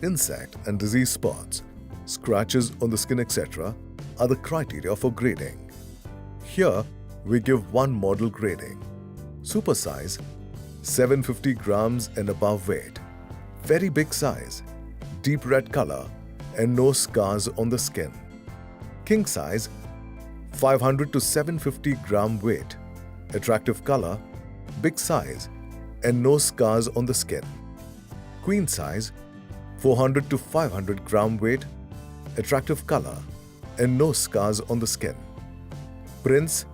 insect and disease spots, scratches on the skin, etc. are the criteria for grading. Here, we give one model grading: super size 750 grams and above weight, very big size, deep red color and no scars on the skin. King size, 500 to 750 gram weight, attractive color, big size and no scars on the skin. Queen size, 400 to 500 gram weight, attractive color and no scars on the skin. Prince,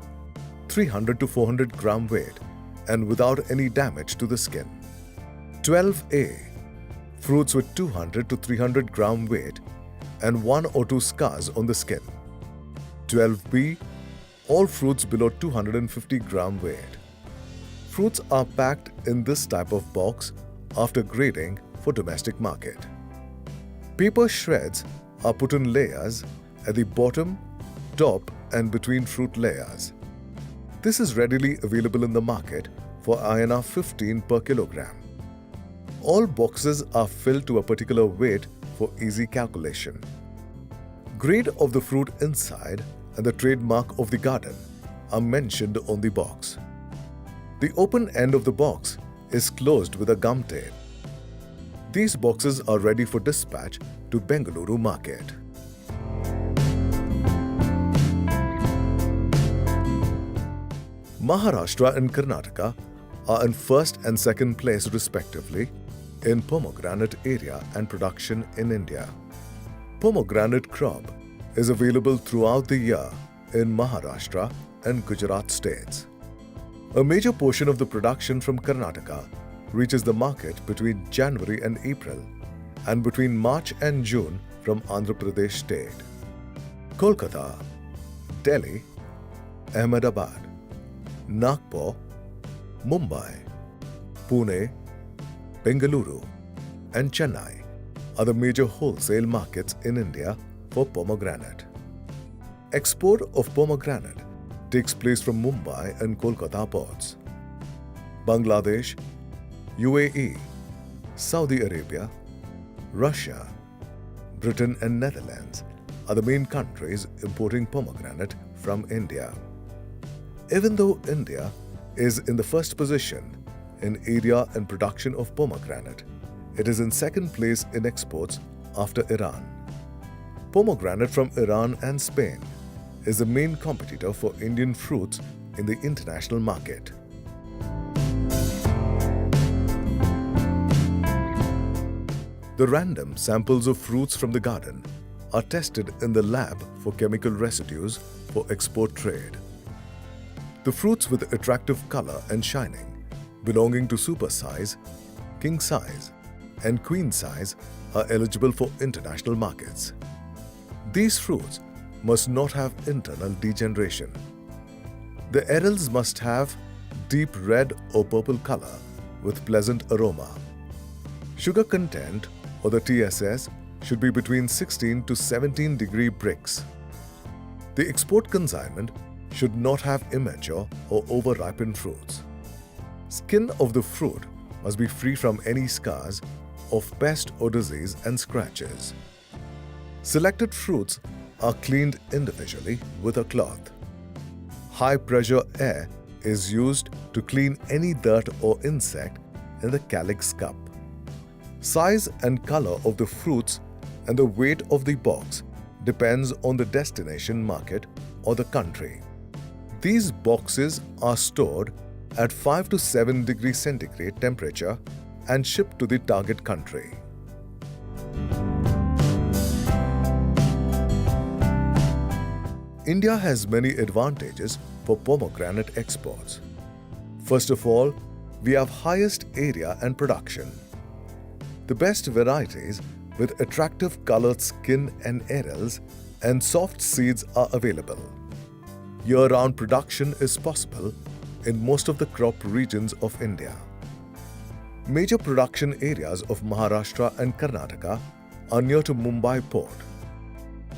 300 to 400 gram weight and without any damage to the skin. 12A, fruits with 200 to 300 gram weight and 1 or 2 scars on the skin. 12B, all fruits below 250 gram weight. Fruits are packed in this type of box after grading for domestic market. Paper shreds are put in layers at the bottom, top and between fruit layers. This is readily available in the market for INR 15 per kilogram. All boxes are filled to a particular weight for easy calculation. Grade of the fruit inside and the trademark of the garden are mentioned on the box. The open end of the box is closed with a gum tape. These boxes are ready for dispatch to Bengaluru market. Maharashtra and Karnataka are in first and second place respectively in pomegranate area and production in India. Pomegranate crop is available throughout the year in Maharashtra and Gujarat states. A major portion of the production from Karnataka reaches the market between January and April and between March and June from Andhra Pradesh state. Kolkata, Delhi, Ahmedabad, Nagpur, Mumbai, Pune, Bengaluru and Chennai are the major wholesale markets in India for pomegranate. Export of pomegranate takes place from Mumbai and Kolkata ports. Bangladesh, UAE, Saudi Arabia, Russia, Britain and Netherlands are the main countries importing pomegranate from India. Even though India is in the first position in area and production of pomegranate, it is in second place in exports after Iran. Pomegranate from Iran and Spain is the main competitor for Indian fruits in the international market. The random samples of fruits from the garden are tested in the lab for chemical residues for export trade. The fruits with attractive color and shining, belonging to super size, king size, and queen size are eligible for international markets. These fruits must not have internal degeneration. The arils must have deep red or purple color with pleasant aroma. Sugar content or the TSS should be between 16 to 17 degree Brix. The export consignment should not have immature or over-ripened fruits. Skin of the fruit must be free from any scars of pest or disease and scratches. Selected fruits are cleaned individually with a cloth. High-pressure air is used to clean any dirt or insect in the calyx cup. Size and color of the fruits and the weight of the box depends on the destination market or the country. These boxes are stored at 5 to 7 degrees centigrade temperature and shipped to the target country. India has many advantages for pomegranate exports. First of all, we have highest area and production. The best varieties with attractive colored skin and arils and soft seeds are available. Year-round production is possible in most of the crop regions of India. Major production areas of Maharashtra and Karnataka are near to Mumbai port.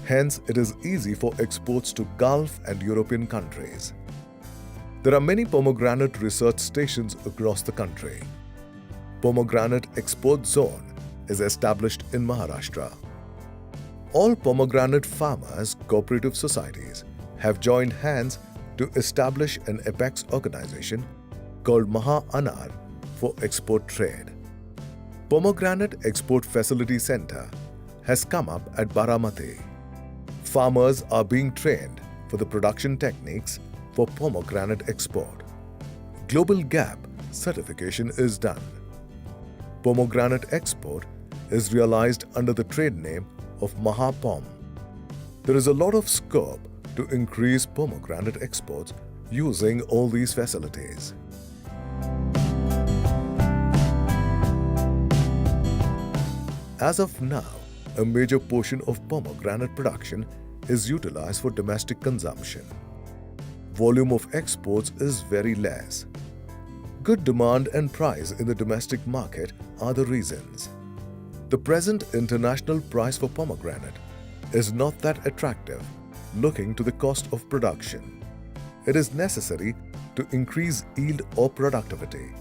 Hence, it is easy for exports to Gulf and European countries. There are many pomegranate research stations across the country. Pomegranate Export Zone is established in Maharashtra. All pomegranate farmers' cooperative societies have joined hands to establish an apex organization called Maha Anar for export trade. Pomegranate Export Facility Center has come up at Baramati. Farmers are being trained for the production techniques for pomegranate export. Global GAP certification is done. Pomegranate export is realized under the trade name of MahaPom. There is a lot of scope to increase pomegranate exports using all these facilities. As of now, a major portion of pomegranate production is utilized for domestic consumption. Volume of exports is very less. Good demand and price in the domestic market are the reasons. The present international price for pomegranate is not that attractive, looking to the cost of production. It is necessary to increase yield or productivity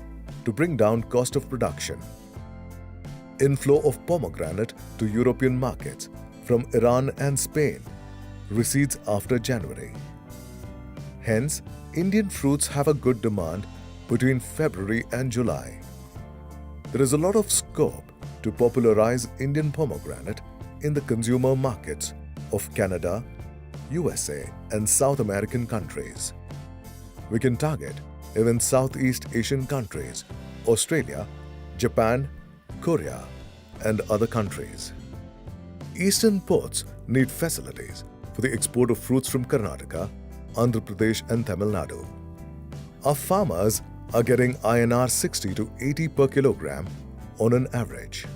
to bring down cost of production. Inflow of pomegranate to European markets from Iran and Spain recedes after January. Hence, Indian fruits have a good demand between February and July. There is a lot of scope to popularize Indian pomegranate in the consumer markets of Canada, USA, and South American countries. We can target even Southeast Asian countries, Australia, Japan, Korea, and other countries. Eastern ports need facilities for the export of fruits from Karnataka, Andhra Pradesh, and Tamil Nadu. Our farmers are getting INR 60 to 80 per kilogram on an average.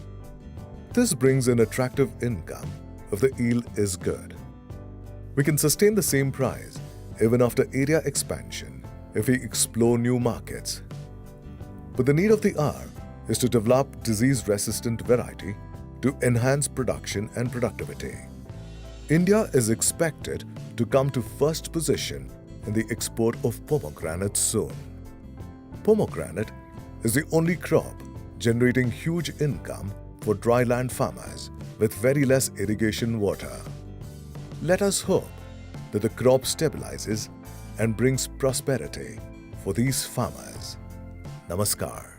This brings an attractive income if the yield is good. We can sustain the same price even after area expansion if we explore new markets. But the need of the hour is to develop disease-resistant variety to enhance production and productivity. India is expected to come to first position in the export of pomegranates soon. Pomegranate is the only crop generating huge income for dryland farmers with very less irrigation water. Let us hope that the crop stabilizes and brings prosperity for these farmers. Namaskar.